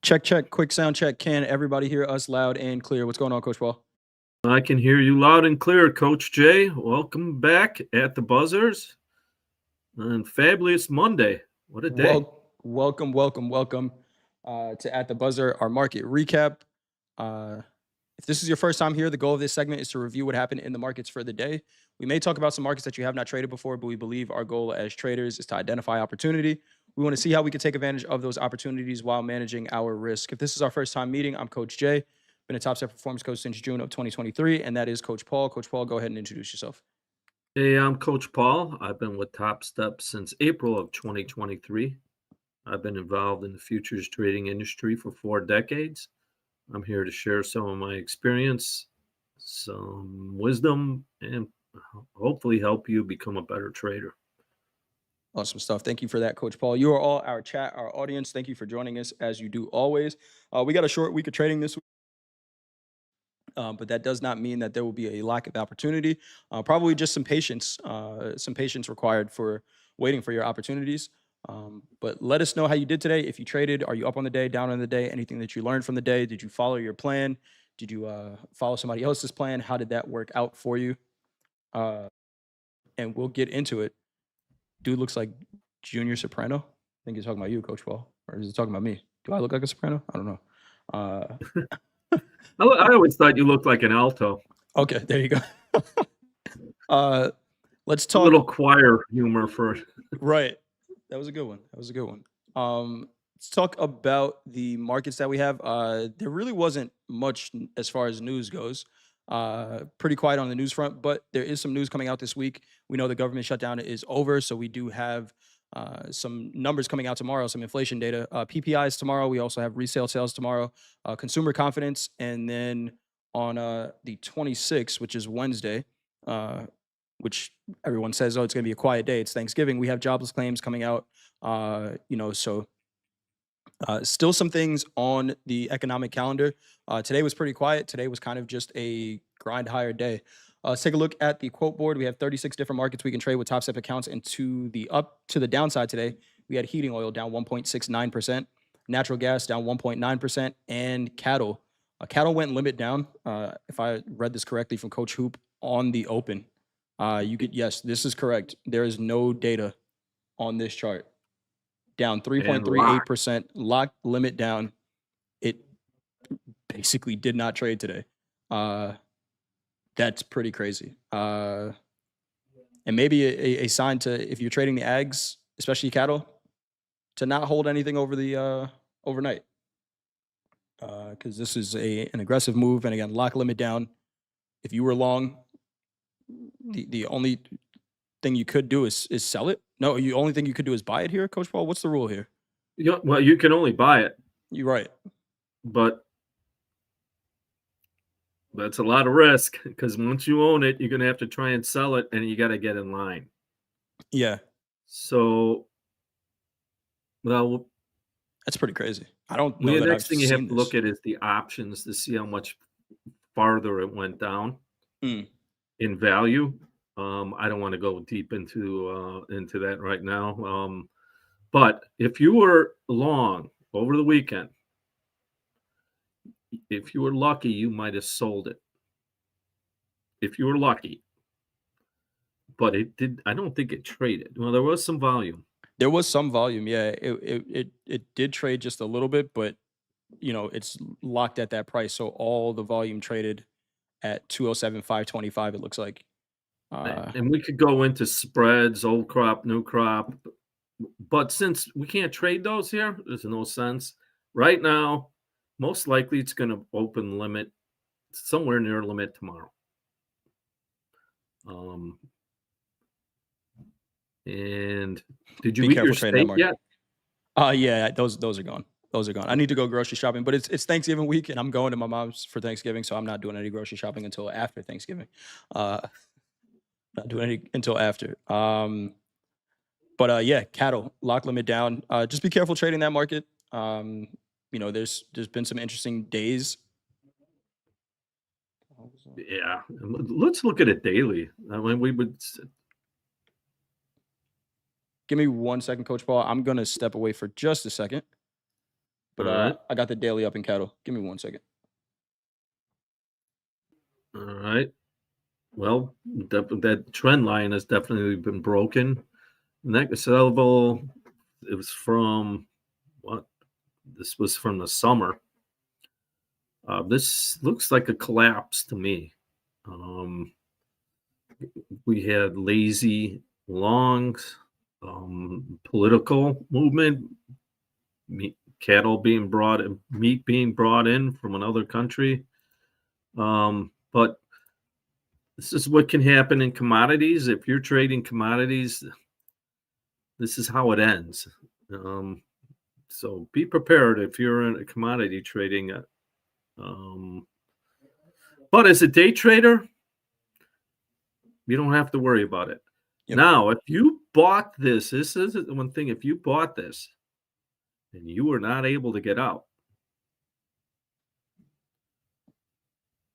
Check, check. Quick sound check. Can everybody hear us loud and clear? What's going on, Coach Paul? I can hear you loud and clear, Coach Jay. Welcome back at the Buzzers on Fabulous Monday. What a day. Welcome to At the Buzzer, our market recap. If this is your first time here, the goal of this segment is to review what happened in the markets for the day. We may talk about some markets that you have not traded before, but we believe our goal as traders is to identify opportunity. We want to see how we can take advantage of those opportunities while managing our risk. If this is our first time meeting, I'm Coach Jay. Been a Topstep performance coach since June of 2023, and that is Coach Paul. Coach Paul, go ahead and introduce yourself. Hey, I'm Coach Paul. I've been with Topstep since April of 2023. I've been involved in the futures trading industry for 4 decades. I'm here to share some of my experience, some wisdom, and hopefully help you become a better trader. Awesome stuff. Thank you for that, Coach Paul. You are all our chat, our audience. Thank you for joining us as you do always. We got a short week of trading this week. But that does not mean that there will be a lack of opportunity. Probably just some patience required for waiting for your opportunities. But let us know how you did today. If you traded, are you up on the day, down on the day? Anything that you learned from the day? Did you follow your plan? Did you follow somebody else's plan? How did that work out for you? And we'll get into it. Dude looks like Junior Soprano. I think he's talking about you, Coach Paul. Or is he talking about me? Do I look like a soprano? I don't know. I always thought you looked like an alto. Okay, there you go. Let's A talk. little choir humor for Right. That was a good one. Let's talk about the markets that we have. There really wasn't much as far as news goes. Pretty quiet on the news front, but there is some news coming out this week. We know the government shutdown is over, so we do have some numbers coming out tomorrow, some inflation data. PPIs tomorrow. We also have resale sales tomorrow, consumer confidence, and then on the 26th, which is Wednesday, which everyone says, oh, it's going to be a quiet day. It's Thanksgiving. We have jobless claims coming out, so still some things on the economic calendar. Today was pretty quiet. Today was kind of just a grind higher day. Let's take a look at the quote board. We have 36 different markets we can trade with Topstep accounts, and to the downside today, we had heating oil down 1.69%, natural gas down 1.9%, and cattle. Cattle went down. If I read this correctly from Coach Hoop on the open. Yes, this is correct. There is no data on this chart. Down 3.38%, lock limit down. It basically did not trade today. That's pretty crazy. And maybe a sign to, if you're trading the ags, especially cattle, to not hold anything over the overnight. Because this is an aggressive move. And again, lock limit down. If you were long, the only thing you could do is sell it. No, the only thing you could do is buy it here, Coach Paul. What's the rule here? Well, you can only buy it. You're right. But that's a lot of risk, because once you own it, you're going to have to try and sell it, and you got to get in line. Yeah. So, well, that's pretty crazy. I don't know. The that next I've thing you seen have to this. look at is the options to see how much farther it went down in value. I don't want to go deep into that right now. But if you were long over the weekend, if you were lucky, you might have sold it. If you were lucky. But I don't think it traded. Well, there was some volume. There was some volume, yeah. It did trade just a little bit, but it's locked at that price. So all the volume traded at 207,525, it looks like. And we could go into spreads, old crop, new crop. But since we can't trade those here, there's no sense. Right now, most likely it's going to open limit somewhere near limit tomorrow. And did you eat your steak yet? Yeah, those are gone. Those are gone. I need to go grocery shopping, but it's Thanksgiving week, and I'm going to my mom's for Thanksgiving, so I'm not doing any grocery shopping until after Thanksgiving. Not doing any until after. But yeah, cattle lock limit down. Just be careful trading that market. There's been some interesting days. Yeah, let's look at it daily. I mean, we would. Give me 1 second, Coach Paul. I'm gonna step away for just a second. but All right. I got the daily up in cattle. Give me 1 second. All right. Well, that trend line has definitely been broken. Next level, it was from what? This was from the summer. This looks like a collapse to me. Um, we had lazy longs, political movement, cattle being brought in, meat being brought in from another country. But this is what can happen in commodities. If you're trading commodities, this is how it ends. Um, so be prepared if you're in a commodity trading. Um, but as a day trader, you don't have to worry about it. Yep. Now, if you bought this is the one thing. If you bought this and you were not able to get out,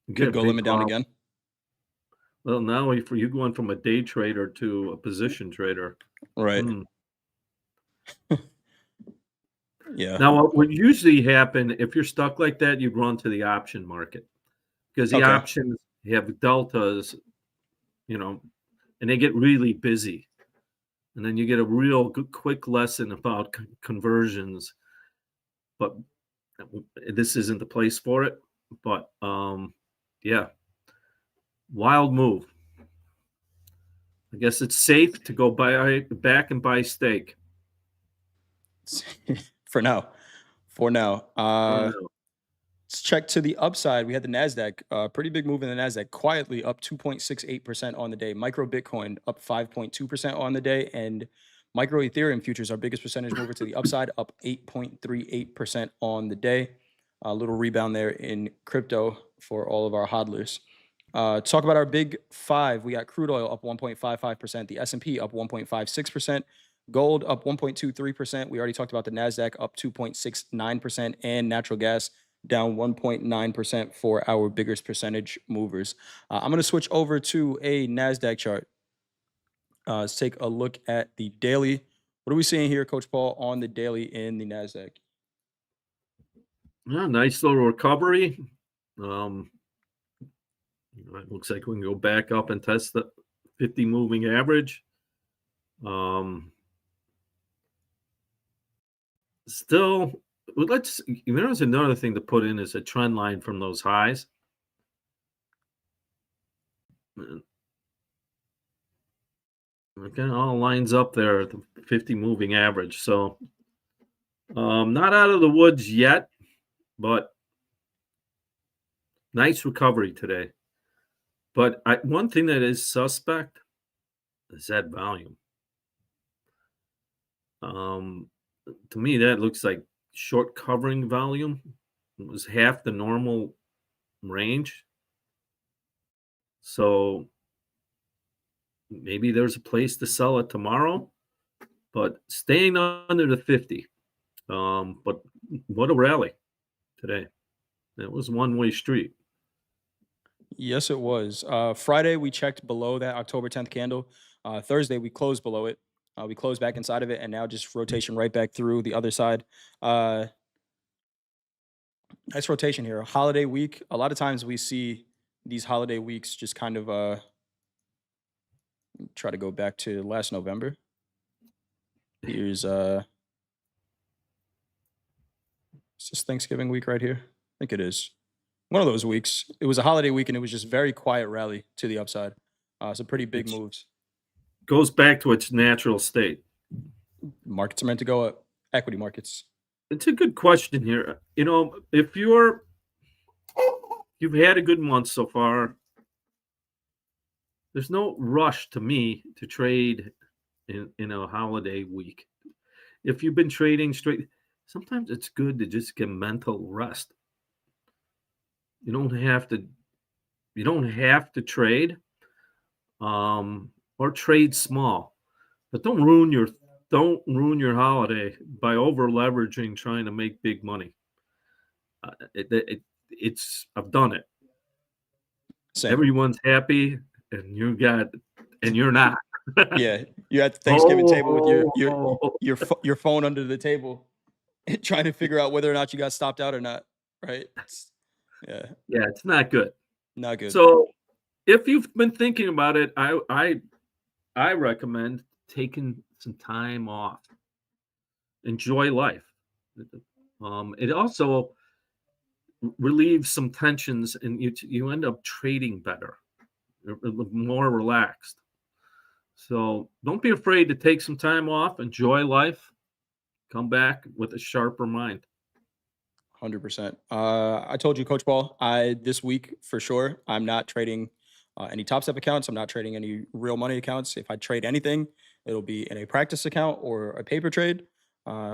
you get Could a go big limit down problem. again. Well, now for you going from a day trader to a position trader. Right. hmm. Yeah. Now, what would usually happen if you're stuck like that, you'd run to the option market because the Okay. options have deltas, you know, and they get really busy. And then you get a real good, quick lesson about conversions. But this isn't the place for it. But yeah, wild move. I guess it's safe to go back and buy steak For now. For now. for now. Let's check to the upside. We had the NASDAQ, pretty big move in the NASDAQ, quietly up 2.68% on the day. Micro Bitcoin up 5.2% on the day. And micro Ethereum futures, our biggest percentage mover to the upside, up 8.38% on the day. A little rebound there in crypto for all of our hodlers. Talk about our big five. We got crude oil up 1.55%, the S&P up 1.56%, gold up 1.23%. We already talked about the NASDAQ up 2.69%, and natural gas down 1.9% for our biggest percentage movers. I'm going to switch over to a NASDAQ chart. Let's take a look at the daily. What are we seeing here, Coach Paul, on the daily in the NASDAQ? Yeah, nice little recovery. Um, it looks like we can go back up and test the 50 moving average. Still, there's another thing to put in is a trend line from those highs. Again, all lines up there at the 50 moving average. So, not out of the woods yet, but nice recovery today. But one thing that is suspect is that volume. To me, that looks like short covering volume. It was half the normal range. So maybe there's a place to sell it tomorrow, but staying under the 50. But what a rally today. It was one-way street. Yes, it was. Friday, we checked below that October 10th candle. Thursday, we closed below it. We closed back inside of it, and now just rotation right back through the other side. Nice rotation here. Holiday week. A lot of times we see these holiday weeks just kind of try to go back to last November. Here's is this Thanksgiving week right here? I think it is. One of those weeks. It was a holiday week and it was just very quiet rally to the upside. Some pretty big It moves. goes back to its natural state. Markets are meant to go up. Equity markets. It's a good question here. If you've had a good month so far, there's no rush to me to trade in a holiday week. If you've been trading straight, sometimes it's good to just get mental rest. You don't have to trade, or trade small, but don't ruin your holiday by over leveraging trying to make big money. I've done it. Same. Everyone's happy, and you're not. Yeah, you're at the Thanksgiving table with Oh, your phone under the table. trying to figure out whether or not you got stopped out or not, right? Yeah, Yeah, it's not good. not good. So if you've been thinking about it, I recommend taking some time off. Enjoy life. It also relieves some tensions, and you end up trading better, more relaxed. So don't be afraid to take some time off, enjoy life, come back with a sharper mind. 100%. I told you, Coach Paul, I this week for sure, I'm not trading any Top Step accounts. I'm not trading any real money accounts. If I trade anything, it'll be in a practice account or a paper trade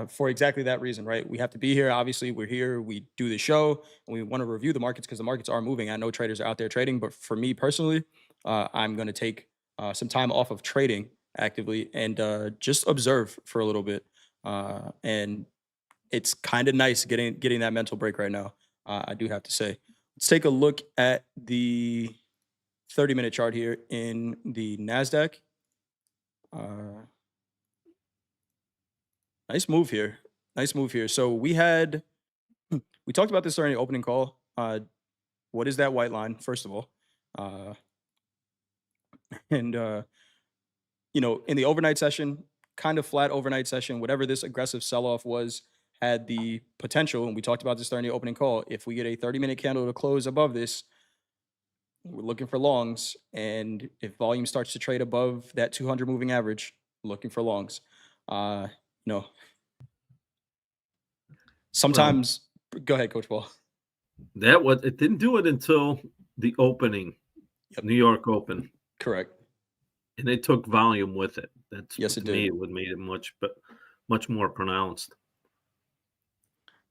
for exactly that reason, right? We have to be here. Obviously, we're here. We do the show and we want to review the markets because the markets are moving. I know traders are out there trading, but for me personally, I'm going to take some time off of trading actively and just observe for a little bit. And it's kind of nice getting that mental break right now. I do have to say. Let's take a look at the 30-minute chart here in the NASDAQ. Uh, nice move here. Nice move here. So we talked about this during the opening call. What is that white line, first of all? Uh, and in the overnight session, kind of flat overnight session, whatever this aggressive sell-off was, had the potential, and we talked about this during the opening call. If we get a 30-minute candle to close above this, we're looking for longs. And if volume starts to trade above that 200 moving average, looking for longs. Uh, you know, Well, sometimes go ahead, Coach Paul. that was it didn't do it until the opening, Yep, New York Open, correct. and they took volume with it. That's Yes, it to me, did. it would made it much more pronounced.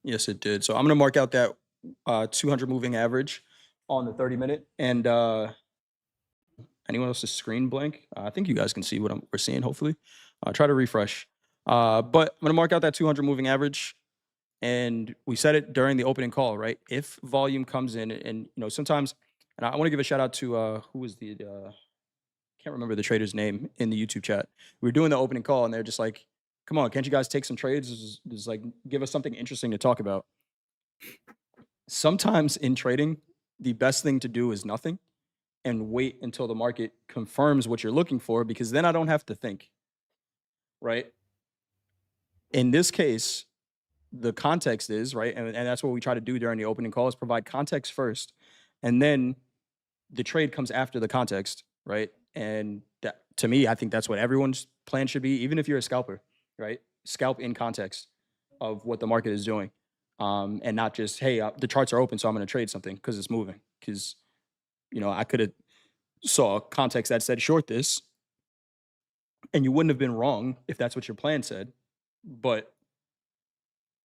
Yes, it did. So I'm gonna mark out that 200 moving average on the 30-minute. And anyone else's screen blank? I think you guys can see what we're seeing. Hopefully, try to refresh. But I'm gonna mark out that 200 moving average, and we said it during the opening call, right? If volume comes in, and sometimes, and I want to give a shout out to who was the can't remember the trader's name in the YouTube chat. We were doing the opening call, and they're just like, "Come on, can't you guys take some trades? Just like give us something interesting to talk about." Sometimes in trading, the best thing to do is nothing and wait until the market confirms what you're looking for, because then I don't have to think, right? In this case, the context is right, and that's what we try to do during the opening call is provide context first, and then the trade comes after the context, right? And that, to me, I think that's what everyone's plan should be, even if you're a scalper, right? Scalp in context of what the market is doing, and not just hey, the charts are open, so I'm going to trade something because it's moving. Because I could have saw a context that said short this, and you wouldn't have been wrong if that's what your plan said. But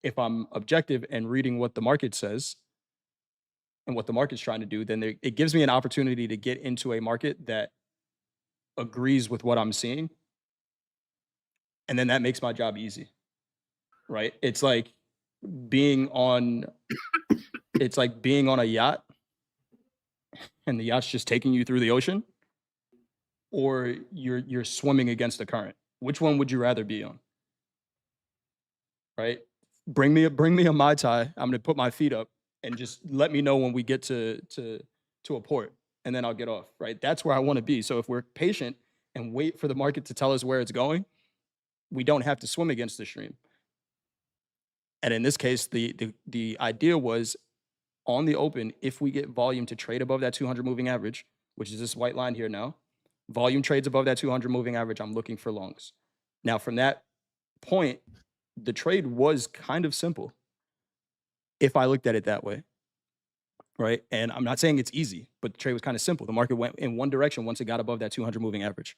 if I'm objective and reading what the market says and what the market's trying to do, then it gives me an opportunity to get into a market that agrees with what I'm seeing, and then that makes my job easy, right? Being on it's like being on a yacht and the yacht's just taking you through the ocean, or you're swimming against the current. Which one would you rather be on, right? Bring me a Mai Tai. I'm gonna put my feet up and just let me know when we get to a port, and then I'll get off, right? That's where I want to be. So if we're patient and wait for the market to tell us where it's going, we don't have to swim against the stream. And in this case, the idea was on the open, if we get volume to trade above that 200 moving average, which is this white line here now, volume trades above that 200 moving average, I'm looking for longs. Now, from that point, the trade was kind of simple if I looked at it that way, right? And I'm not saying it's easy, but the trade was kind of simple. The market went in one direction once it got above that 200 moving average,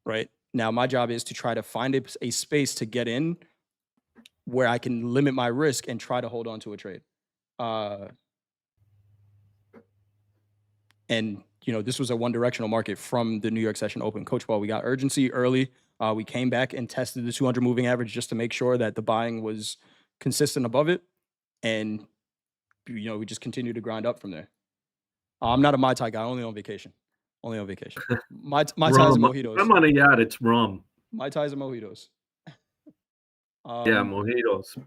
right? Now, my job is to try to find a space to get in where I can limit my risk and try to hold on to a trade. Uh, and this was a one-directional market from the New York session open. Coach Ball, we got urgency early. We came back and tested the 200 moving average just to make sure that the buying was consistent above it, and we just continue to grind up from there. I'm not a Mai Tai guy. Only on vacation. Only on vacation. Mai Tais and Rum. mojitos. I'm on a yacht. It's rum. Mai Tais and mojitos. Yeah, Um, mojitos.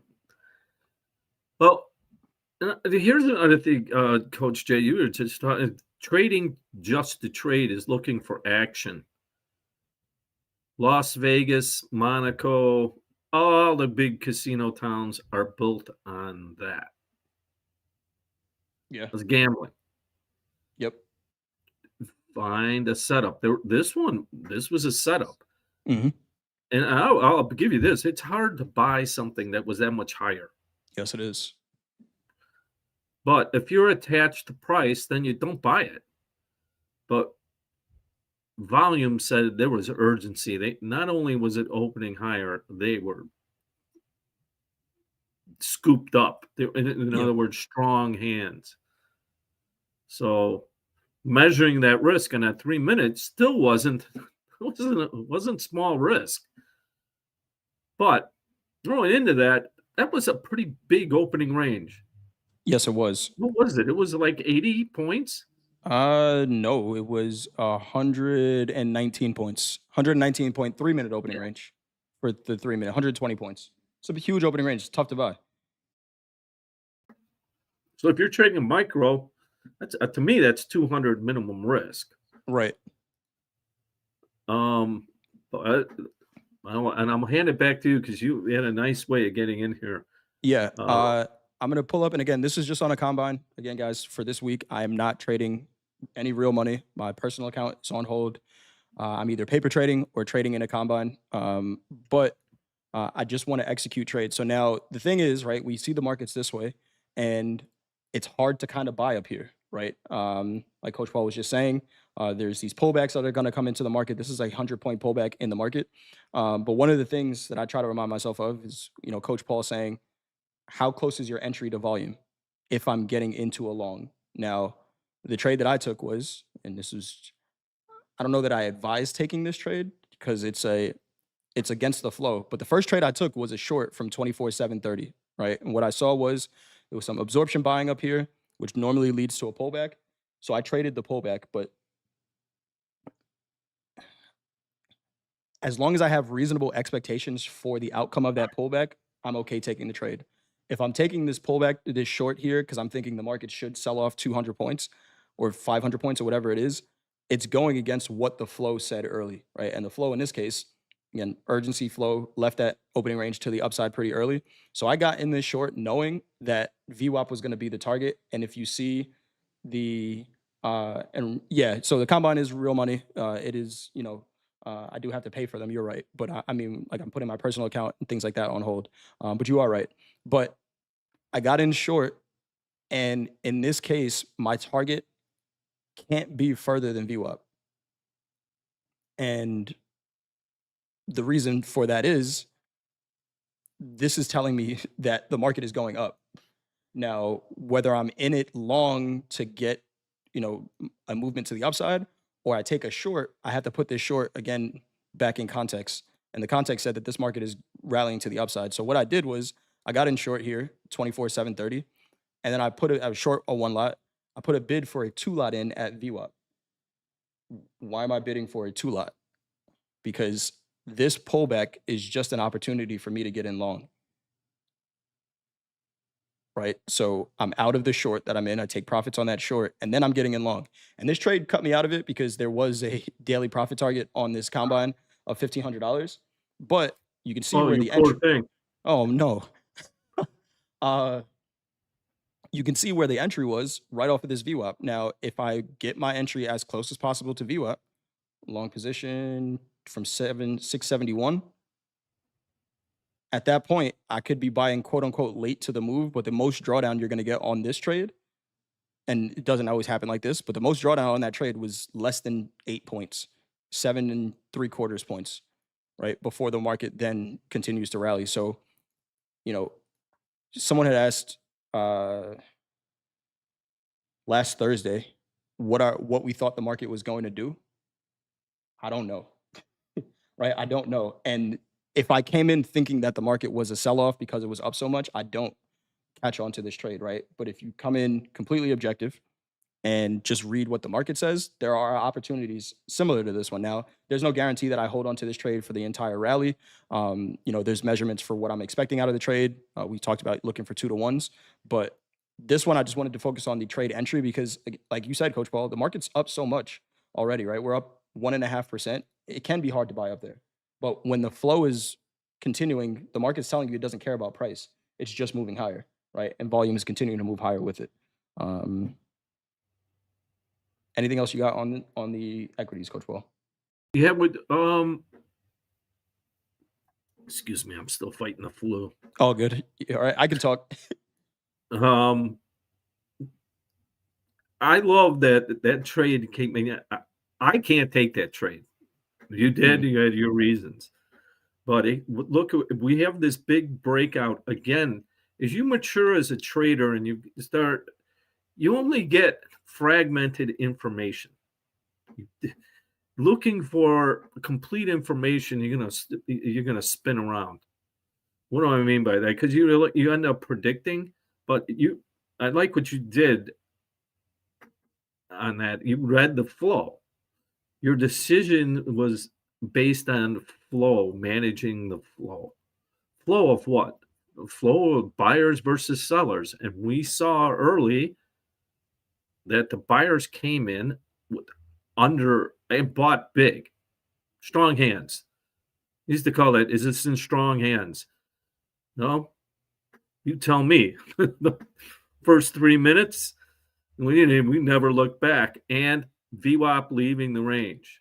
Well, here's another thing, Coach Jay, you were just talking, trading just to trade is looking for action. Las Vegas, Monaco, all the big casino towns are built on that. Yeah. It's gambling. Yep. Find a setup. This was a setup. Hmm. And I'll give you this. It's hard to buy something that was that much higher. Yes, it is. But if you're attached to price, then you don't buy it. But volume said there was urgency. They not only was it opening higher, they were scooped up. In Yeah. other words, strong hands. So measuring that risk in that 3 minutes still wasn't small risk. But throwing into that, that was a pretty big opening range. Yes, it was. What was it? It was like 80 points. No, it was 119 points. 119.3 minute opening Yeah. range for the 3 minute, 120 points. It's a huge opening range. It's tough to buy. So if you're trading micro, that's to me that's 200 minimum risk. Right. Um, but and I'm gonna hand it back to you because you had a nice way of getting in here. Yeah. Uh, I'm gonna pull up, and again, this is just on a combine. Again, guys, for this week, I am not trading any real money. My personal account is on hold. I'm either paper trading or trading in a combine. But I just want to execute trades. So now the thing is, right? We see the markets this way, and it's hard to kind of buy up here, right? Like Coach Paul was just saying, there's these pullbacks that are going to come into the market. This is a 100-point pullback in the market. But one of the things that I try to remind myself of is, Coach Paul saying, how close is your entry to volume if I'm getting into a long? Now, the trade that I took was, and this was, I don't know that I advise taking this trade because it's against the flow. But the first trade I took was a short from 24/7/30, right? And what I saw was there was some absorption buying up here, which normally leads to a pullback. So I traded the pullback, but as long as I have reasonable expectations for the outcome of that pullback, I'm okay taking the trade. If I'm taking this pullback, this short here, because I'm thinking the market should sell off 200 points or 500 points or whatever it is, it's going against what the flow said early, right? And the flow in this case, again, urgency flow left that opening range to the upside pretty early. So I got in this short knowing that VWAP was going to be the target. And if you see the, and yeah, so the combine is real money. It is, I do have to pay for them. You're right, but I mean, like I'm putting my personal account and things like that on hold. But you are right. But I got in short, and in this case, my target can't be further than VWAP, and the reason for that is this is telling me that the market is going up. Now, whether I'm in it long to get, a movement to the upside, or I take a short, I have to put this short again back in context. And the context said that this market is rallying to the upside. So what I did was I got in short here, 24/7/30, and then I was short a one lot. I put a bid for a two lot in at VWAP. Why am I bidding for a two lot? Because this pullback is just an opportunity for me to get in long. Right? So I'm out of the short that I'm in. I take profits on that short, and then I'm getting in long. And this trade cut me out of it because there was a daily profit target on this combine of $1,500. But you can see oh, where you the poor entry. thing. Oh no. uh, you can see where the entry was right off of this VWAP. Now, if I get my entry as close as possible to VWAP, long position from 671. At that point, I could be buying quote unquote late to the move, but the most drawdown you're going to get on this trade, and it doesn't always happen like this, but the most drawdown on that trade was less than 8 points, 7.75 points, right? Before the market then continues to rally. So, you know, someone had asked last Thursday what we thought the market was going to do. I don't know. Right? I don't know. And if I came in thinking that the market was a sell-off because it was up so much, I don't catch on to this trade, right? But if you come in completely objective, and just read what the market says, there are opportunities similar to this one. Now, there's no guarantee that I hold on to this trade for the entire rally. There's measurements for what I'm expecting out of the trade. We talked about looking for 2 to 1s, but this one I just wanted to focus on the trade entry because, like you said, Coach Paul, the market's up so much already, right? We're up 1.5%. It can be hard to buy up there, but when the flow is continuing, the market's telling you it doesn't care about price. It's just moving higher, right? And volume is continuing to move higher with it. Um, Anything else you got on the equities, Coach Paul? Yeah, excuse me, I'm still fighting the flu. All good. All right, I can talk. Um, I love that trade came in. I can't take that trade. You did, Mm, you had your reasons. But look, we have this big breakout again. As you mature as a trader and you only get fragmented information. Looking for complete information, you're gonna spin around. What do I mean by that? Because you end up predicting, but I like what you did on that. You read the flow. Your decision was based on flow, managing the flow. Flow of what? Flow of buyers versus sellers. And we saw early that the buyers came in under and bought big, strong hands. Used to call it, is this in strong hands? No, you tell me. The first 3 minutes, we never looked back. And VWAP leaving the range.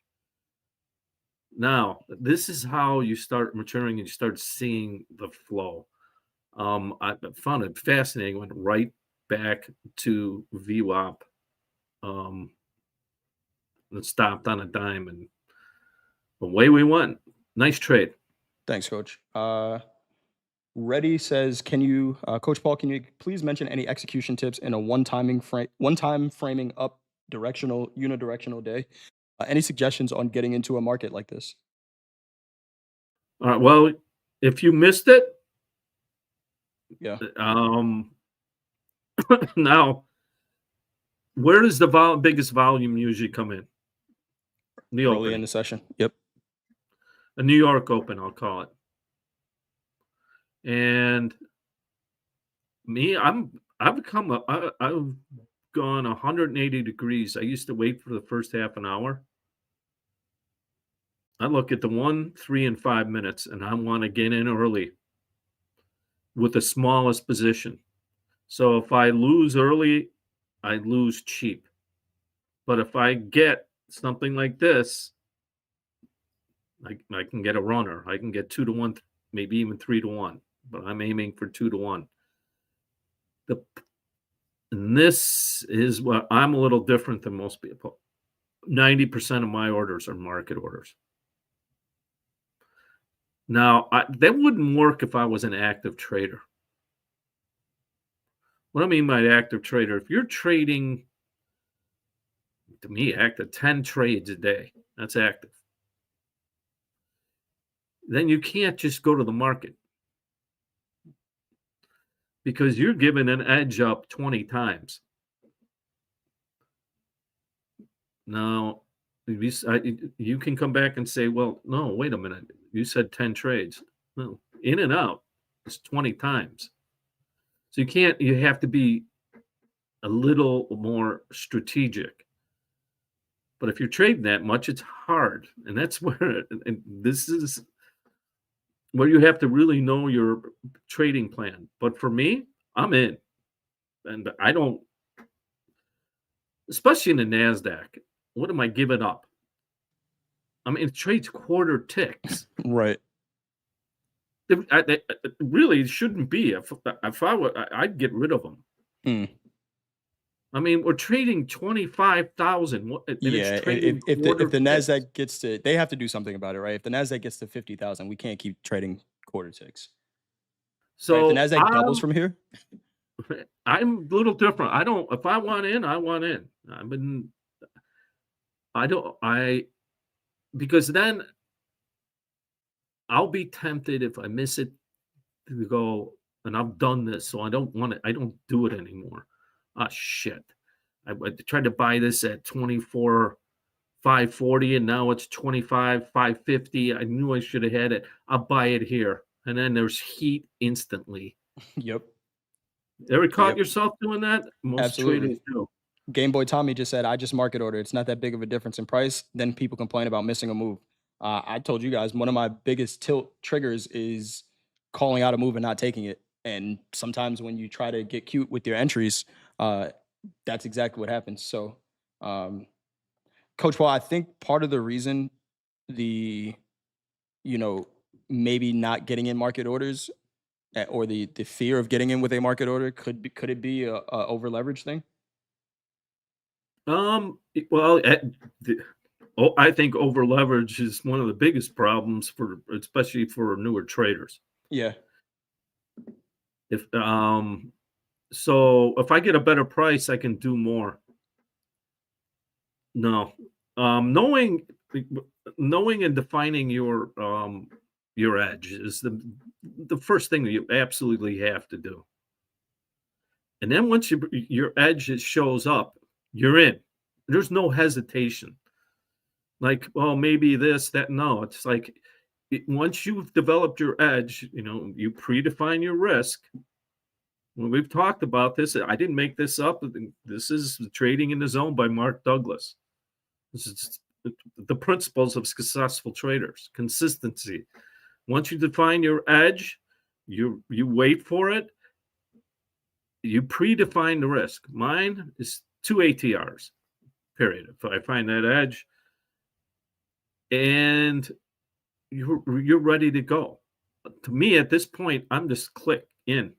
Now, this is how you start maturing and you start seeing the flow. I found it fascinating. Went right back to VWAP, and stopped on a dime, and away we went. Nice trade. Thanks, Coach. Reddy says, "Can you, Coach Paul? Can you please mention any execution tips in a one-time framing up unidirectional day? Any suggestions on getting into a market like this?" All right. Well, if you missed it, Yeah, um, now where does the biggest volume usually come in? The early in opening, the session. Yep. a New York Open, I'll call it. And me, I've gone 180 degrees. I used to wait for the first half an hour. I look at the 1, 3, and 5 minutes, and I want to get in early with the smallest position. So if I lose early, I lose cheap. But if I get something like this, I can get a runner. I can get 2 to 1, maybe even 3 to 1. But I'm aiming for 2 to 1. The and this is what I'm a little different than most people. 90% of my orders are market orders. Now, that wouldn't work if I was an active trader. What I mean by active trader, if you're trading, to me, active 10 trades a day, that's active. Then you can't just go to the market because you're giving an edge up 20 times. Now, you can come back and say, well, no, wait a minute. You said 10 trades. No, in and out is 20 times. So you have to be a little more strategic. But if you're trading that much, it's hard. And that's where, and this is where you have to really know your trading plan. But for me, I'm in. And I don't, especially in the NASDAQ, what am I giving up? I mean, it trades quarter ticks. Right. It really shouldn't be. If I were, I'd get rid of them. Hmm. I mean, we're trading 25,000, and it's Yeah. trading If quarter the ticks. Nasdaq gets to, they have to do something about it, right? If the Nasdaq gets to 50,000, we can't keep trading quarter ticks, right? If the So Nasdaq doubles from here, I'm a little different. I don't. If I want in, I want in. I mean, I don't. I because then I'll be tempted if I miss it to go. And I've done this, so I don't want it. I don't do it anymore. Ah, shit. I tried to buy this at 24,540, and now it's 25,550. I knew I should have had it. I'll buy it here. And then there's heat instantly. Yep. Ever caught Yep. yourself doing that? Most Absolutely. traders do. Game Boy Tommy just said, "I just market order. It's not that big of a difference in price." Then people complain about missing a move. I told you guys one of my biggest tilt triggers is calling out a move and not taking it. And sometimes when you try to get cute with your entries, uh, that's exactly what happens. So, um, Coach Paul, I think part of the reason the you know maybe not getting in market orders or the fear of getting in with a market order could it be a over leverage thing? Well, the, I think over leverage is one of the biggest problems for, especially for newer traders. Yeah. If so, if I get a better price, I can do more. No, knowing and defining your edge is the first thing that you absolutely have to do. And then once your edge shows up, you're in. There's no hesitation. Like, well, maybe this, that. No, it's like once you've developed your edge, you predefine your risk. When we've talked about this, I didn't make this up. This is Trading in the Zone by Mark Douglas. This is the principles of successful traders. Consistency. Once you define your edge, you wait for it. You predefine the risk. Mine is 2 ATRs. Period. If I find that edge, and you're ready to go. To me, at this point, I'm just click in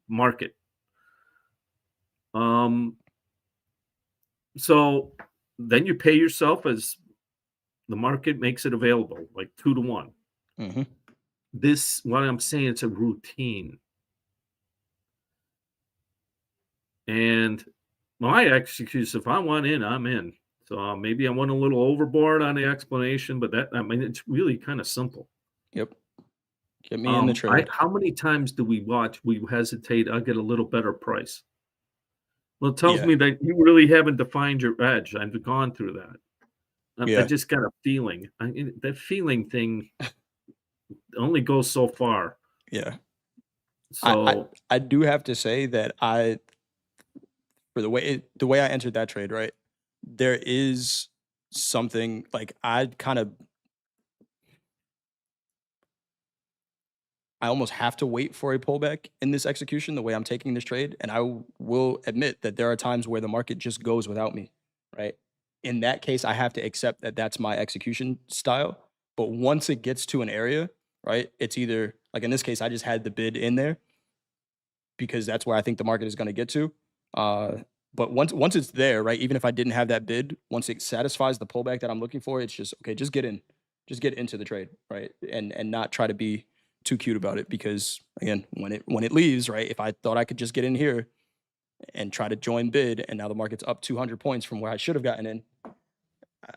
market. Um, so then you pay yourself as the market makes it available, like 2 to 1. Hmm. This, what I'm saying, it's a routine. And my execution, if I want in, I'm in. So maybe I went a little overboard on the explanation, but it's really kind of simple. Yep. Get me in the trade. How many times do we watch? We hesitate. I'll get a little better price. Well, it tells Yeah. me that you really haven't defined your edge. I've gone through that. I Yeah. just got a feeling. That feeling thing only goes so far. Yeah. I, I So, I do have to say that for the way I entered that trade, right? There is something like I almost have to wait for a pullback in this execution the way I'm taking this trade. And will admit that there are times where the market just goes without me, right? In that case, I have to accept that that's my execution style. But once it gets to an area, right, it's either like in this case, I just had the bid in there because that's where I think the market is going to get to. Uh, but once it's there, right, even if I didn't have that bid, once it satisfies the pullback that I'm looking for, it's just okay. Just get into the trade, right, and not try to be too cute about it because again, when it leaves, right, if I thought I could just get in here and try to join bid, and now the market's up 200 points from where I should have gotten in,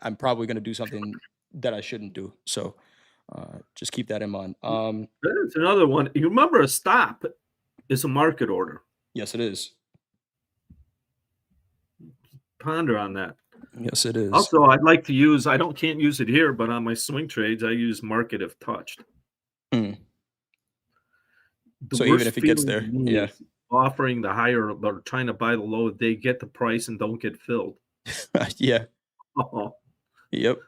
I'm probably going to do something that I shouldn't do. So just keep that in mind. there's another one. You remember a stop is a market order. Yes, it is. Ponder on that. Yes, it is. Also, I'd like to use, can't use it here, but on my swing trades, I use market if touched. Mm. The So even worst if it gets feeling to there, me yeah. is offering the higher or trying to buy the low, they get the price and don't get filled. Yeah. Oh, Yep.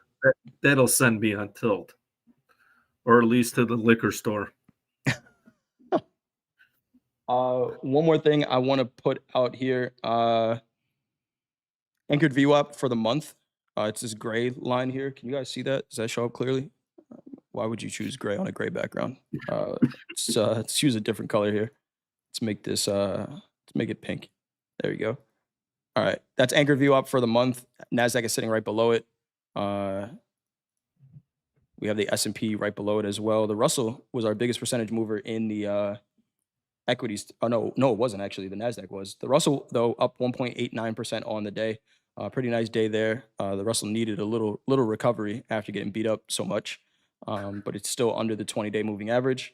that'll send me on tilt, or at least to the liquor store. One more thing I want to put out here. Anchored VWAP for the month. It's this gray line here. Can you guys see that? Does that show up clearly? Why would you choose gray on a gray background? Let's use a different color here. Let's make it pink. There we go. All right. That's anchored VWAP for the month. NASDAQ is sitting right below it. We have the S&P right below it as well. The Russell was our biggest percentage mover in the equities. Oh no, it wasn't actually. The Nasdaq was. The Russell though up 1.89% on the day. Pretty nice day there. The Russell needed a little recovery after getting beat up so much, but it's still under the 20-day moving average.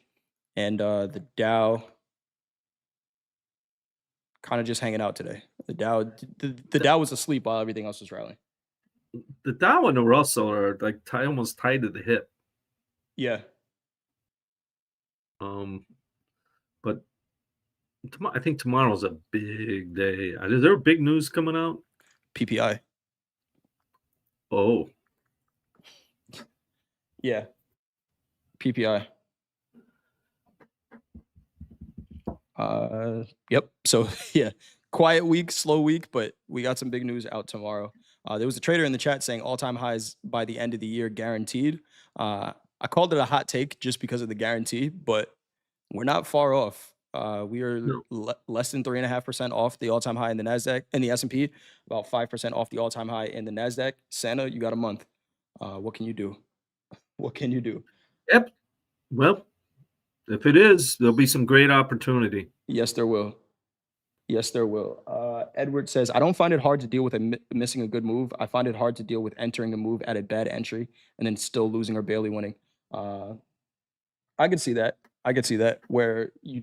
And the Dow kind of just hanging out today. The Dow was asleep while everything else was rallying. The Dow and the Russell are like almost tied to the hip. Yeah, Um, but I think tomorrow's a big day. Is there big news coming out? PPI. Oh, Yeah, PPI. Yep. So yeah, quiet week, slow week, but we got some big news out tomorrow. There was a trader in the chat saying all-time highs by the end of the year guaranteed. I called it a hot take just because of the guarantee, but we're not far off. We are no. less than 3.5% off the all-time high in the NASDAQ and the S&P, about 5% off the all-time high in the NASDAQ. Santa, you got a month. What can you do? What can you do? Yep. Well, if it is, there'll be some great opportunity. Yes, there will. Yes, there will. Edward says, I don't find it hard to deal with missing a good move. I find it hard to deal with entering a move at a bad entry and then still losing or barely winning. Uh, I could see that. I could see that where you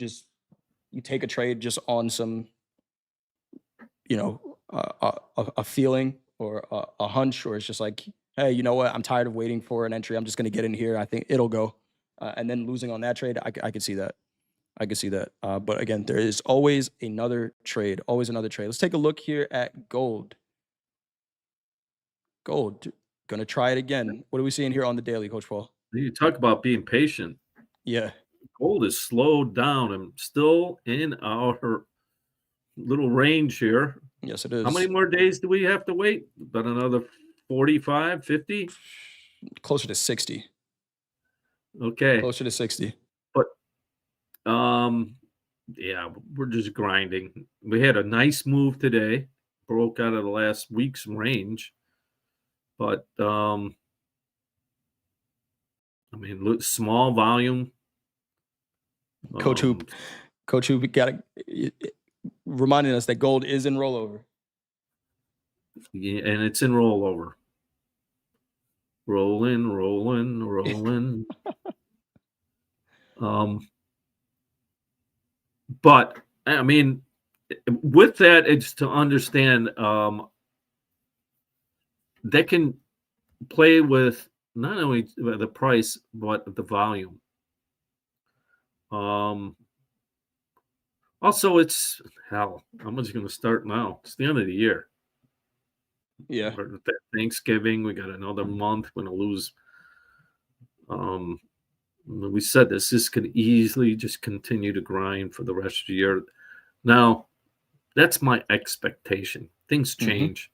take a trade just on some, a feeling or a hunch, or it's just like, hey, you know what? I'm tired of waiting for an entry. I'm just going to get in here. I think it'll go. And then losing on that trade, I could see that. I could see that. But again, there is always another trade, always another trade. Let's take a look here at gold. Gold, gonna try it again. What are we seeing here on the daily, Coach Paul? You talk about being patient. Yeah, Gold is slowed down and still in our little range here. yes, it How many is. more days do we have to wait? About another 45, 50? Closer to 60. Okay. Closer to 60. But um yeah, we're just grinding. We had a nice move today, broke out of the last week's range, but I mean, look, small volume. Coach Um, Hoop, Coach Hoop got reminding us that gold is in rollover. yeah, and it's in rollover. Rolling, rolling, rolling. Um, but I mean, with that, it's to understand they can play with not only the price but the volume. Um, Also, it's hell. How much is going to start now? It's the end of the year. Yeah. We're at Thanksgiving. We got another month. We're going to lose. Um, we said this could easily just continue to grind for the rest of the year. Now, that's my expectation. Things Hmm. change,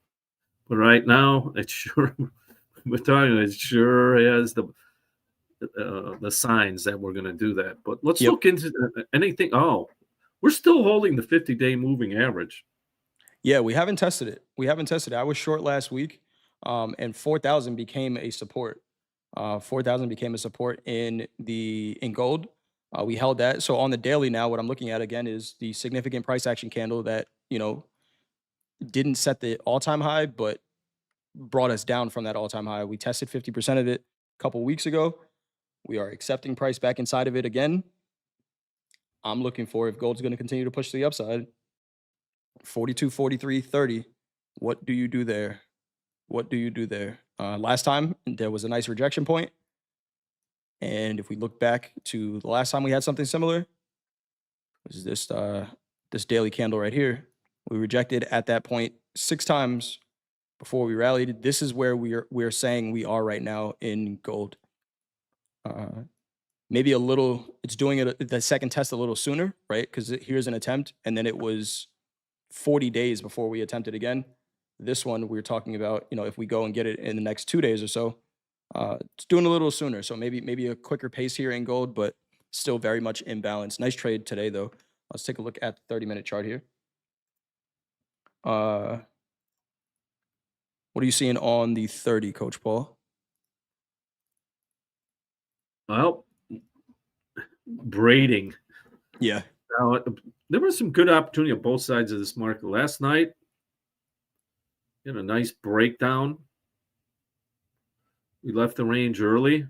but right now, it sure. We're talking. It sure has the signs that we're going to do that. But let's Yep. look into anything. Oh, we're still holding the 50-day moving average. Yeah, we haven't tested it. We haven't tested it. I was short last week, and 4,000 became a support. 4,000 became a support in gold. We held that. So on the daily now, what I'm looking at again is the significant price action candle that didn't set the all-time high, but brought us down from that all-time high. We tested 50% of it a couple weeks ago. We are accepting price back inside of it again. I'm looking for, if gold's going to continue to push to the upside, 42, 43, 30. What do you do there? What do you do there? Last time there was a nice rejection point, and if we look back to the last time we had something similar, was this daily candle right here. We rejected at that point 6 times before we rallied. This is where we're saying we are right now in gold. Maybe a little. It's doing it the second test a little sooner, right? Because here's an attempt, and then it was 40 days before we attempted again. This one we're talking about, if we go and get it in the next 2 days or so, it's doing a little sooner. So maybe a quicker pace here in gold, but still very much imbalanced. Nice trade today, though. Let's take a look at the 30-minute chart here. What are you seeing on the 30, Coach Paul? Well, braiding. Yeah. Now, there was some good opportunity on both sides of this market last night. You had a nice breakdown. We left the range early.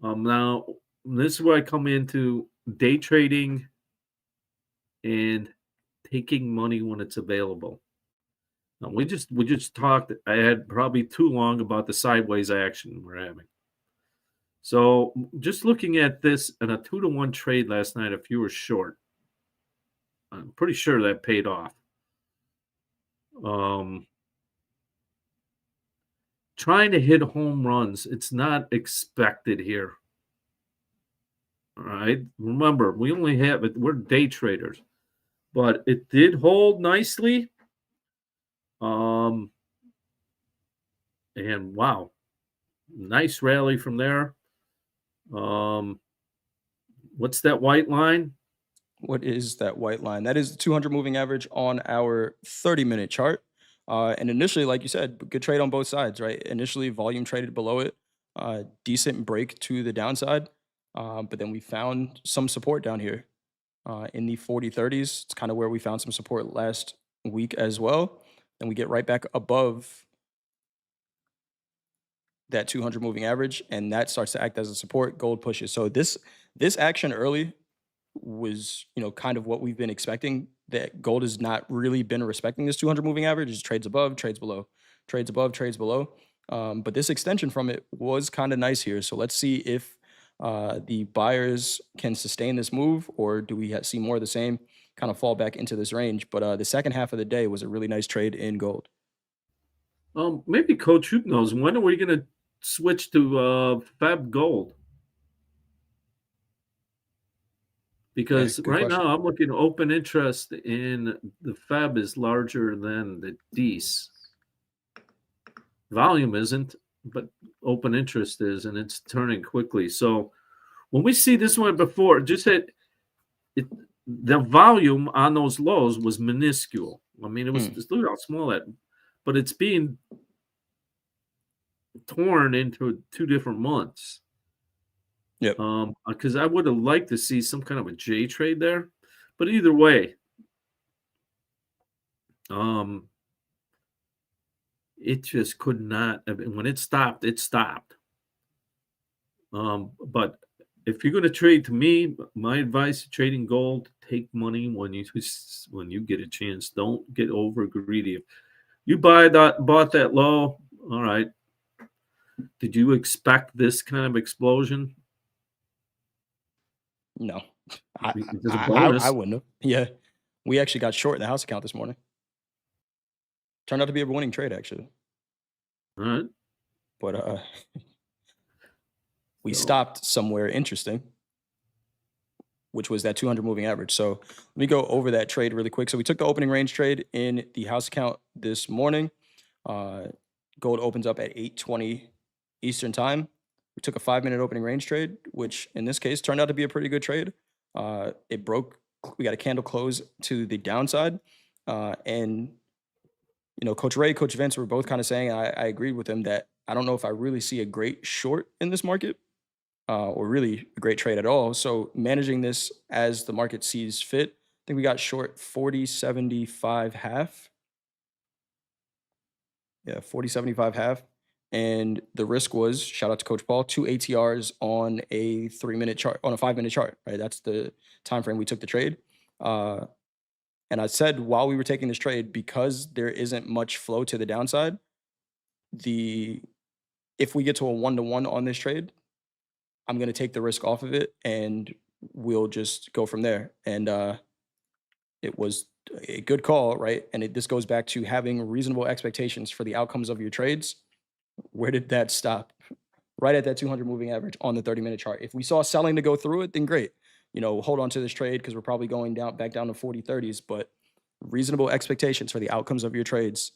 Now, this is where I come into day trading and taking money when it's available. We just talked. I had probably too long about the sideways action we're having. So just looking at this in a 2-to-1 trade last night, if you were short, I'm pretty sure that paid off. Um, Trying to hit home runs, it's not expected here. All right. Remember, we only have it, we're day traders, but it did hold nicely. Um, and wow, nice rally from there. Um, what's that white line? What is that white line? That is the 200 moving average on our 30-minute chart. And initially, like you said, good trade on both sides, right? Initially, volume traded below it, decent break to the downside. But then we found some support down here in the 40-30s. It's kind of where we found some support last week as well. And we get right back above that 200 moving average, and that starts to act as a support. Gold pushes. So this action early was, kind of what we've been expecting. That gold has not really been respecting this 200 moving average. It trades above, trades below, trades above, trades below. But this extension from it was kind of nice here. So let's see if the buyers can sustain this move, or do we see more of the same, kind of fall back into this range. But the second half of the day was a really nice trade in gold. Maybe Coach Hoop knows, when are we going to switch to Fab Gold? Yeah, Because good right question. now I'm looking open interest in the Fab is larger than the DEES. Volume isn't, but open interest is, and it's turning quickly. So when we see this one before, just hit it, the volume on those lows was minuscule. I mean, it was Hmm. just look how small that, but it's being torn into 2 different months. Yep. Because I would have liked to see some kind of a J trade there, but either way, um, it just could not. I mean, when it stopped, it stopped. But if you're going to trade, to me, my advice: trading gold, take money when you get a chance. Don't get over greedy. If you bought that low, all right. Did you expect this kind of explosion? No, I It is a I bonus. wouldn't have. Yeah, we actually got short in the house account this morning. Turned out to be a winning trade actually, All right. but we So stopped somewhere interesting, which was that 200 moving average. So let me go over that trade really quick. So we took the opening range trade in the house account this morning. Uh, Gold opens up at 8:20 Eastern time. We took a 5-minute opening range trade, which in this case turned out to be a pretty good trade. It broke. We got a candle close to the downside, and Coach Ray, Coach Vince were both kind of saying, I agreed with him that I don't know if I really see a great short in this market, or really a great trade at all. So managing this as the market sees fit, I think we got short 40.75 half. Yeah, 40.75 half. And the risk was, shout out to Coach Paul, 2 ATRs on a 3-minute chart, on a 5-minute chart, right? That's the time frame we took the trade. Uh, and I said while we were taking this trade, because there isn't much flow to the downside, the if we get to a 1-to-1 on this trade, I'm going to take the risk off of it and we'll just go from there. And it was a good call, right? And this goes back to having reasonable expectations for the outcomes of your trades. Where did that stop? Right at that 200 moving average on the 30-minute chart. If we saw selling to go through it, then great. Hold on to this trade because we're probably going back down to 40-30s, but reasonable expectations for the outcomes of your trades.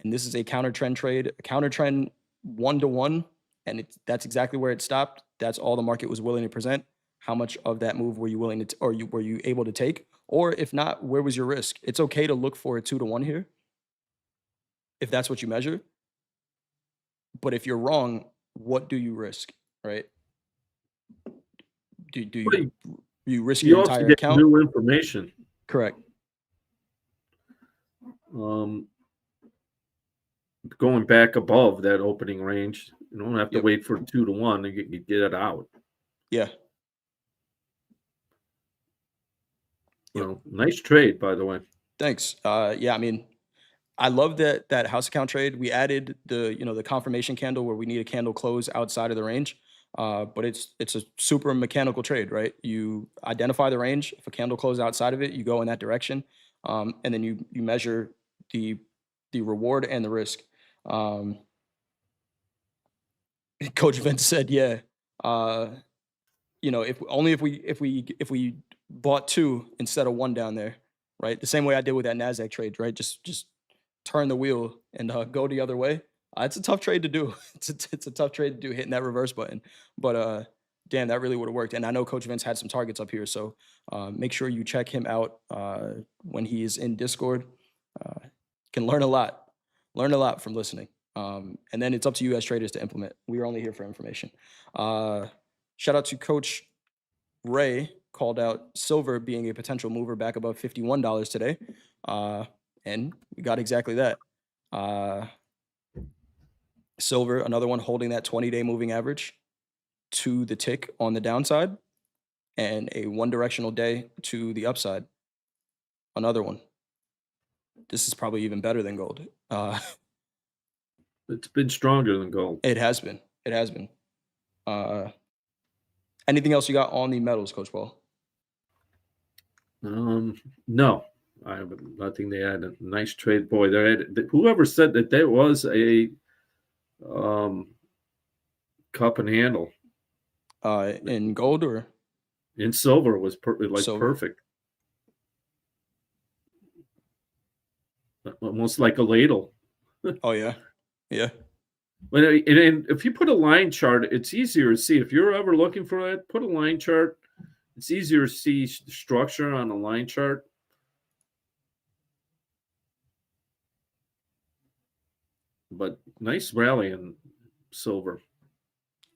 And this is a counter trend trade, a counter trend 1-to-1, and that's exactly where it stopped. That's all the market was willing to present. How much of that move were you willing to, were you able to take? Or if not, where was your risk? It's okay to look for a 2-to-1 here if that's what you measure. But if you're wrong, what do you risk, right? Do but you risk your you also entire get account? new information. Correct. Um, Going back above that opening range, you don't have to Yep. wait for 2-to-1 to get it out. Yeah. Yep. Well, nice trade, by the way. Thanks. Yeah, I mean, I love that house account trade. We added the confirmation candle where we need a candle close outside of the range. But it's a super mechanical trade, right? You identify the range. If a candle closes outside of it, you go in that direction, and then you measure the the reward and the risk. Um, Coach Vince said, "Yeah, uh, if we bought two instead of one down there, right? The same way I did with that Nasdaq trade, right? Just turn the wheel and go the other way. It's a tough trade to do. It's a tough trade to do hitting that reverse button, but damn, that really would have worked. And I know Coach Vince had some targets up here, so make sure you check him out when he is in Discord. Uh, can learn a lot from listening. And then it's up to you as traders to implement. We are only here for information. Uh, Shout out to Coach Ray, called out silver being a potential mover back above $51 today. Uh, and we got exactly that. Uh, Silver, another one holding that 20-day moving average to the tick on the downside, and a one directional day to the upside. Another one. This is probably even better than gold. It's been stronger than gold. It has been. It has been. Uh, Anything else you got on the metals, Coach Paul? No, I have nothing to add. A nice trade, boy. Whoever said that there was a um, cup and handle In gold or in silver was silver? perfect, almost like a ladle. Oh yeah, yeah. But and if you put a line chart, it's easier to see. If you're ever looking for that, put a line chart. It's easier to see structure on a line chart. But nice rally in silver.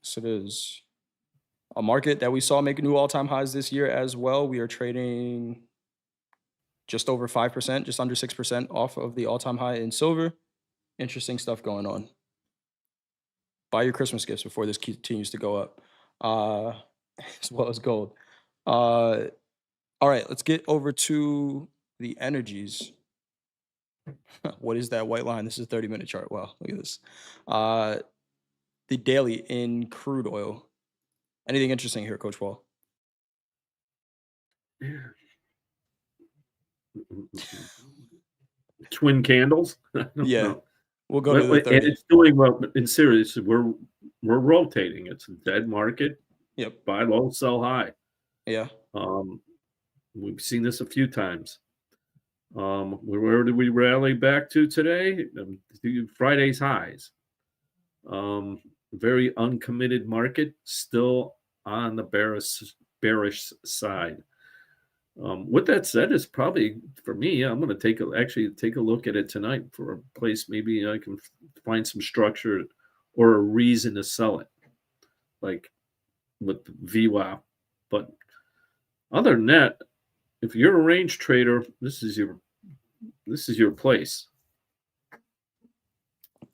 So it is a market that we saw make new all-time highs this year as well. We are trading just over 5%, just under 6% off of the all-time high in silver. Interesting stuff going on. Buy your Christmas gifts before this continues to go up, uh, as well as gold. Uh, all right, let's get over to the energies. What is that white line? This is a 30-minute chart. Wow, look at this. Uh, the daily in crude oil. Anything interesting here, Coach Paul? Twin candles. I don't Yeah, know. we'll go to the And 30. it's doing well. In serious, we're rotating. It's a dead market. Yep. Buy low, sell high. Yeah. Um, we've seen this a few times. Where did we rally back to today? Friday's highs. Very uncommitted market, still on the bearish side. With that said, it's probably for me. I'm going to actually take a look at it tonight for a place maybe I can find some structure or a reason to sell it, like with VWAP. But other than that, if you're a range trader, this is your place.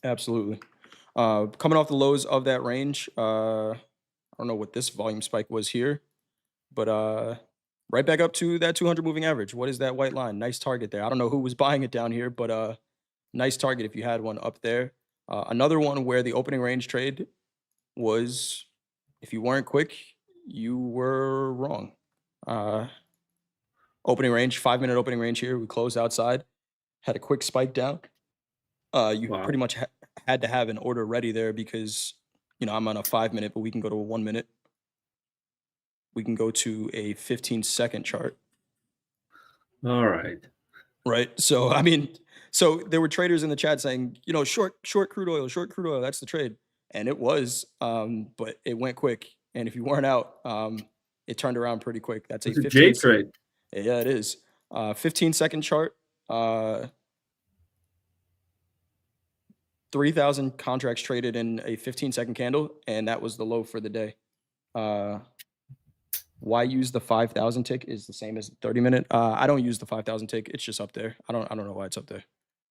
Absolutely. Coming off the lows of that range, I don't know what this volume spike was here, but right back up to that 200 moving average. What is that white line? Nice target there. I don't know who was buying it down here, but nice target if you had one up there. Another one where the opening range trade was, if you weren't quick, you were wrong. Opening range, 5-minute opening range here. We closed outside, had a quick spike down. You Wow. pretty much had to have an order ready there because, I'm on a 5-minute, but we can go to a 1-minute. We can go to a 15-second chart, All right. right? So, I mean, so there were traders in the chat saying, short crude oil, that's the trade. And it was, but it went quick. And if you weren't out, it turned around pretty quick. That's a It's a J 15. trade. Yeah, it is. 15-second chart. 3,000 contracts traded in a 15-second candle, and that was the low for the day. Why use the 5,000 tick is the same as the 30-minute. I don't use the 5,000 tick. It's just up there. I don't know why it's up there.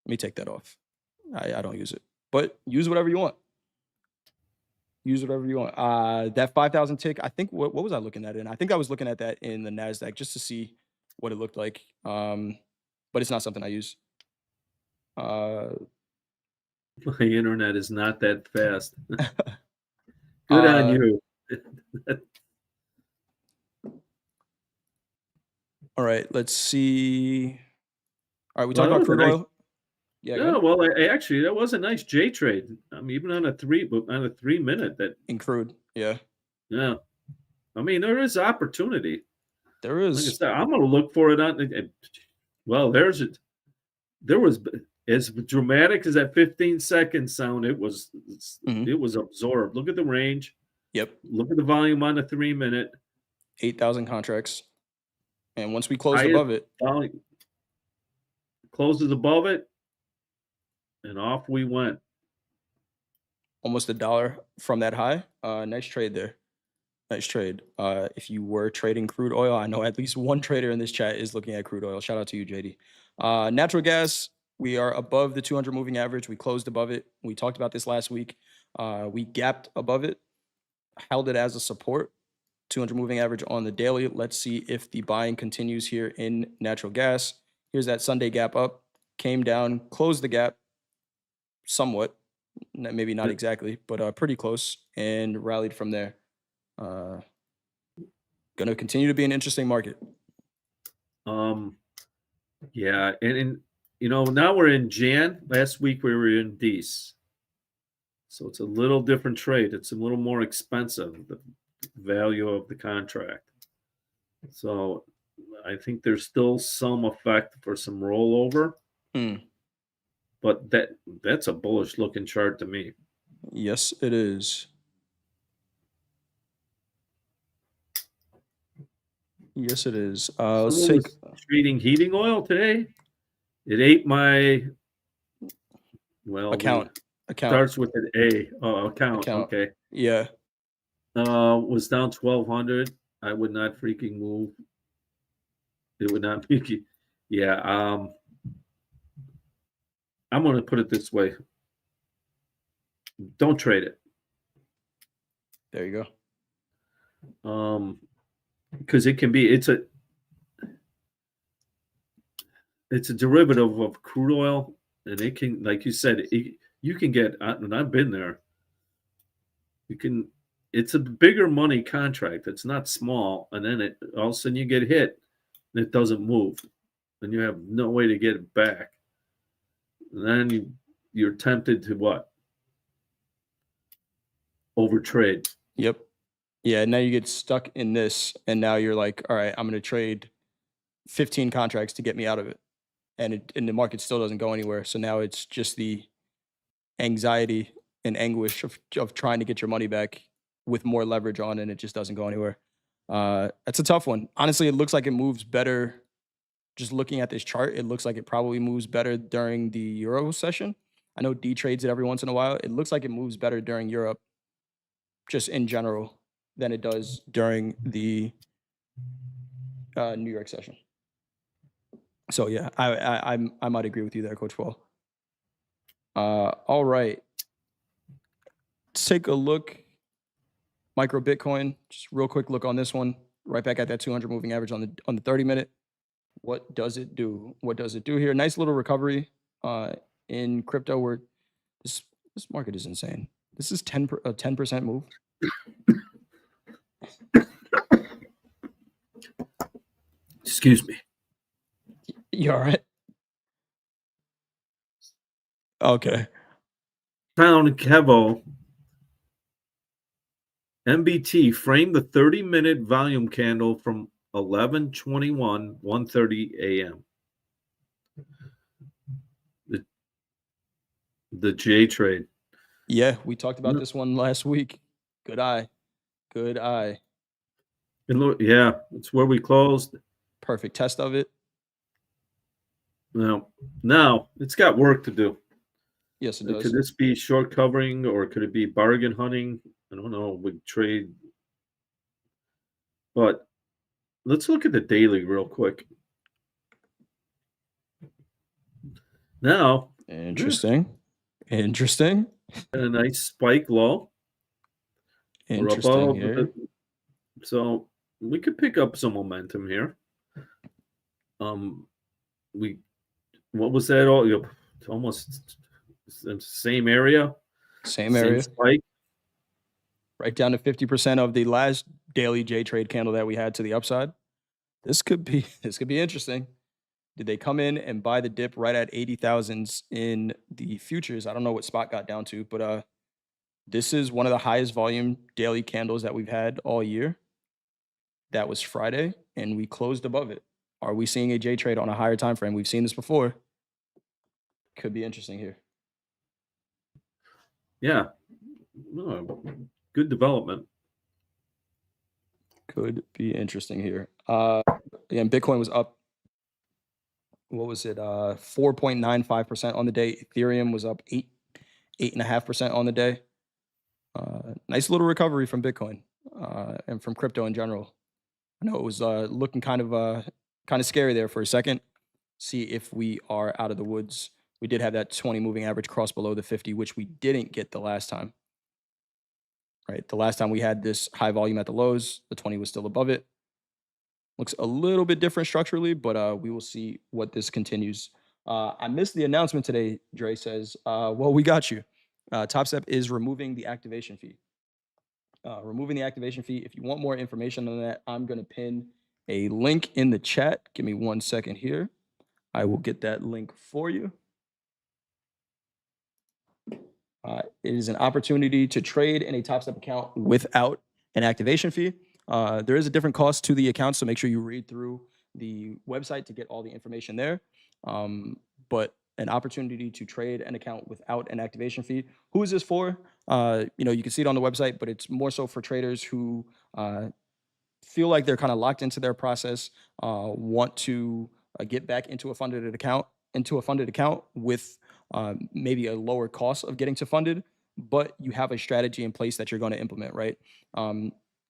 Let me take that off. I don't use it, but use whatever you want. Use whatever you want. That 5,000 tick. I think what was I looking at it in? I think I was looking at that in the NASDAQ just to see what it looked like. But it's not something I use. Uh, My internet is not that fast. Good on uh, you. all right, let's see. All right, we Well, talked that about was a crude nice. oil. Yeah, Yeah, good. well, actually, that was a nice J trade. Even on a 3 minute. That In crude, yeah, yeah. I mean, there is opportunity. there Like I is. said, I'm gonna look for it on. Well, there's it. There was as dramatic as that 15-second sound. Mhm. It was absorbed. Look at the range. Yep, Look at the volume on the 3 minute. 8,000 contracts, and once we closed Highest above it, volume closes above it, and off we went. almost $1 from that high. Nice trade there. Nice trade. If you were trading crude oil, I know at least one trader in this chat is looking at crude oil. Shout out to you, JD. Natural gas, we are above the 200 moving average. We closed above it. We talked about this last week. We gapped above it, held it as a support. 200 moving average on the daily. Let's see if the buying continues here in natural gas. Here's that Sunday gap up, came down, closed the gap somewhat, maybe not exactly, but pretty close, and rallied from there. Uh, Going to continue to be an interesting market. Um, yeah, and now we're in Jan. Last week we were in Dece. So it's a little different trade. It's a little more expensive, the value of the contract. So I think there's still some effect for some rollover, Mm, but that's a bullish looking chart to me. yes, it is. Yes, it is. Let's Someone take was trading heating oil today. It ate my the account, account, starts with an A. Oh, account. account. Okay. Yeah, Was down 1,200. I would not freaking move. It would not be. Yeah. I'm going to put it this way. Don't trade it. there you go. Because it can be. It's a derivative of crude oil, and it can, like you said, you can get. And I've been there. You can. It's a bigger money contract. It's not small, and then all of a sudden you get hit, and it doesn't move, and you have no way to get it back. And then you're tempted to what? Overtrade. Yep. Yeah, now you get stuck in this, and now you're like, all right, I'm going to trade 15 contracts to get me out of it. And the market still doesn't go anywhere. So now it's just the anxiety and anguish of trying to get your money back with more leverage on, and it just doesn't go anywhere. That's a tough one. Honestly, it looks like it moves better. Just looking at this chart, it looks like it probably moves better during the Euro session. I know D trades it every once in a while. It looks like it moves better during Europe, just in general, than it does during the New York session. So yeah, I might agree with you there, Coach Paul. All right, let's take a look. Micro Bitcoin, just real quick look on this one. Right back at that 200 moving average on the 30-minute. What does it do? What does it do here? Nice little recovery in crypto. Where this market is insane. This is a 10% move. Excuse me. You all right? Okay. Pound Kevo MBT framed the 30-minute volume candle from 11:21 1:30 a.m. The J trade. Yeah, we talked about Yeah. this one last week. Good eye. Good eye. Yeah, it's where we closed. Perfect test of it. Now it's got work to do. Yes, it Could does. this be short covering or could it be bargain hunting? I don't know. We trade, but let's look at the daily real quick. Now, Interesting. Interesting. a nice spike low. We're Interesting above here. so we could pick up some momentum here. Um, we what was that all? Almost the same area, Same same area, spike. right down to 50% of the last daily J trade candle that we had to the upside. This could be this could be interesting. Did they come in and buy the dip right at 80,000s in the futures? I don't know what spot got down to, but this is one of the highest volume daily candles that we've had all year. That was Friday, and we closed above it. Are we seeing a J trade on a higher time frame? We've seen this before. Could be interesting here. Yeah, good development. Could be interesting here. Again, Bitcoin was up. What was it? 4.95% on the day. Ethereum was up 8.5% on the day. Nice little recovery from Bitcoin and from crypto in general. I know it was looking kind of scary there for a second. See if we are out of the woods. We did have that 20 moving average cross below the 50, which we didn't get the last time. Right, the last time we had this high volume at the lows, the 20 was still above it. Looks a little bit different structurally, but we will see what this continues. I missed the announcement today. Dre says, "Well, we got you. Topstep is removing the activation fee. Removing the activation fee. If you want more information on that, I'm going to pin a link in the chat. Give me 1 second here. I will get that link for you. It is an opportunity to trade in a Topstep account without an activation fee. There is a different cost to the account, so make sure you read through the website to get all the information there. But an opportunity to trade an account without an activation fee. Who is this for? You can see it on the website, but it's more so for traders who feel like they're kind of locked into their process, want to get back into a funded account with maybe a lower cost of getting to funded, but you have a strategy in place that you're going to implement, right?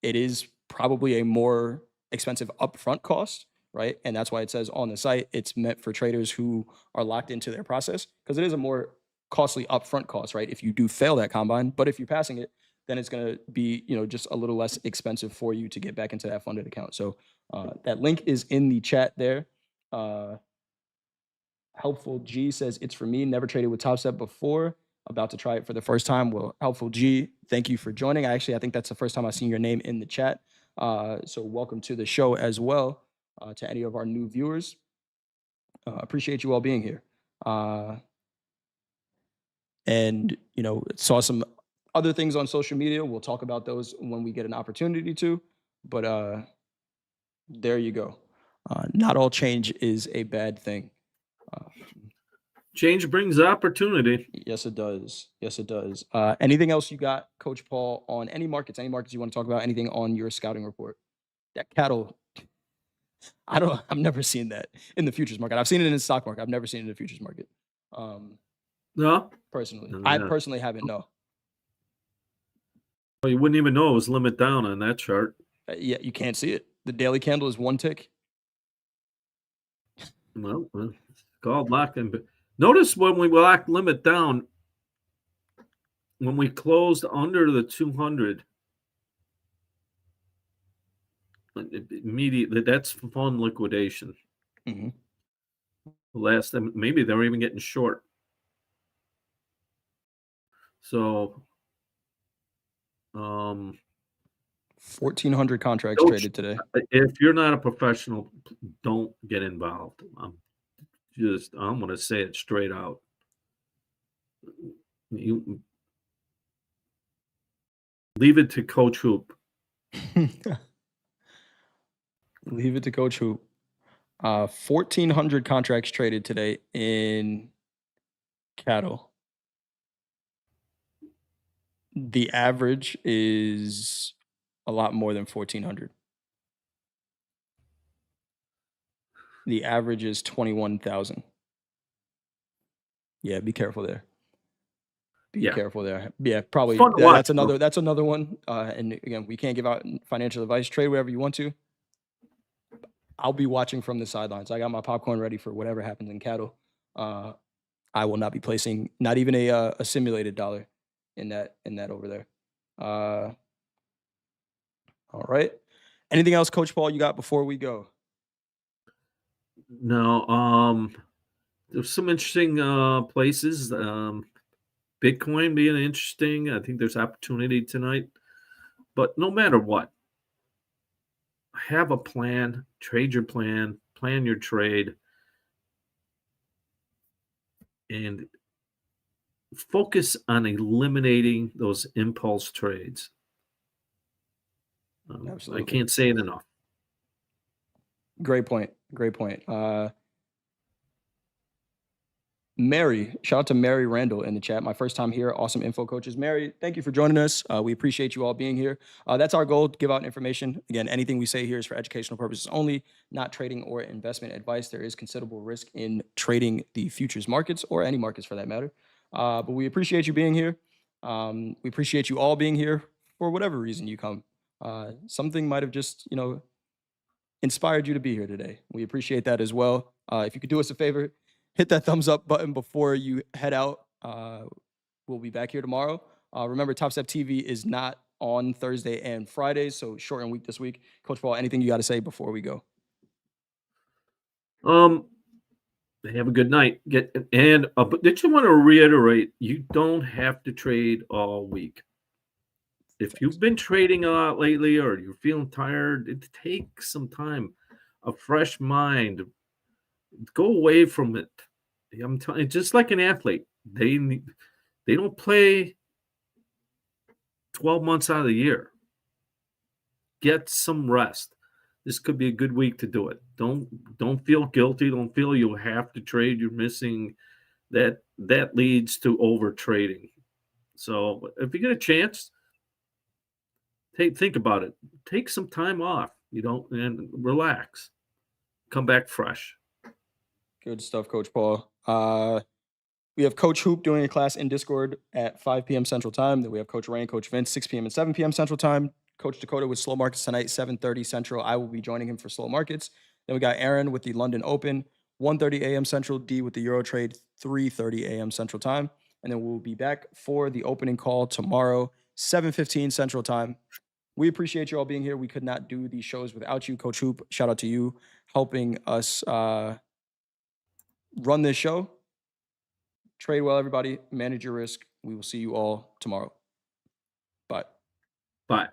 It is probably a more expensive upfront cost, right? And that's why it says on the site it's meant for traders who are locked into their process, because it is a more costly upfront cost, right? If you do fail that combine, but if you're passing it, then it's going to be just a little less expensive for you to get back into that funded account. So that link is in the chat there. Helpful G says, it's for me, never traded with Topstep before, about to try it for the first time. Well, Helpful G, thank you for joining. I think that's the first time I've seen your name in the chat. So welcome to the show as well, to any of our new viewers. Appreciate you all being here. And saw some other things on social media. We'll talk about those when we get an opportunity to, but there you go. Not all change is a bad thing. Change brings opportunity. Yes, it does. Yes, it does. Anything else you got, Coach Paul, on any markets you want to talk about? Anything on your scouting report? That cattle, I've never seen that in the futures market. I've seen it in the stock market. I've never seen it in the futures market. No, Personally, I yeah. personally haven't. No. Well, you wouldn't even know it was limit down on that chart. Yeah, you can't see it. The daily candle is one tick. Well, it's called locking. But notice when we locked limit down, when we closed under the 200, immediately that's fund liquidation. Mm-hmm. Last time, maybe they were even getting short. So, 1,400 contracts Coach, traded today. if you're not a professional, don't get involved. I'm going to say it straight out. You leave it to Coach Hoop. Leave it to Coach Hoop. 1,400 contracts traded today in cattle. The average is a lot more than 1,400. The average is 21,000. Yeah, be careful there. Be careful there. Yeah, probably. Fun to watch, That's another one. And again, we can't give out financial advice. Trade wherever you want to. I'll be watching from the sidelines. I got my popcorn ready for whatever happens in cattle. I will not be placing not even a simulated dollar in that over there. All right. Anything else, Coach Paul, you got before we go? No, there's some interesting places. Bitcoin being interesting. I think there's opportunity tonight. But no matter what, have a plan, trade your plan your trade, and focus on eliminating those impulse trades. I Absolutely. can't say it enough. Great point. Great point. Mary, shout out to Mary Randall in the chat. My first time here. Awesome info coaches. Mary, thank you for joining us. We appreciate you all being here. That's our goal to give out information. Again, anything we say here is for educational purposes only, not trading or investment advice. There is considerable risk in trading the futures markets or any markets for that matter. But we appreciate you being here. We appreciate you all being here for whatever reason you come. Something might have just, inspired you to be here today. We appreciate that as well. If you could do us a favor, hit that thumbs up button before you head out. We'll be back here tomorrow. Remember, Topstep TV is not on Thursday and Fridays, so shortened week this week. Coach Paul, anything you got to say before we go? Um, have a good night. But did you want to reiterate? You don't have to trade all week. If you've been trading a lot lately, or you're feeling tired, it takes some time, a fresh mind. Go away from it. I'm telling you, just like an athlete, they don't play 12 months out of the year. Get some rest. This could be a good week to do it. Don't feel guilty. Don't feel you have to trade. You're missing that leads to over trading. So if you get a chance, think about it. Take some time off, and relax. Come back fresh. Good stuff, Coach Paul. We have Coach Hoop doing a class in Discord at 5 p.m. Central Time. Then we have Coach Rain, Coach Vince, 6 p.m. and 7 p.m. Central Time. Coach Dakota with Slow Markets tonight, 7:30 Central. I will be joining him for Slow Markets. Then we got Aaron with the London Open, 1:30 a.m. Central. D with the Euro Trade, 3:30 a.m. Central Time. And then we'll be back for the opening call tomorrow, 7:15 Central Time. We appreciate you all being here. We could not do these shows without you, Coach Hoop. Shout out to you helping us run this show. Trade well, everybody. Manage your risk. We will see you all tomorrow. Bye. Bye.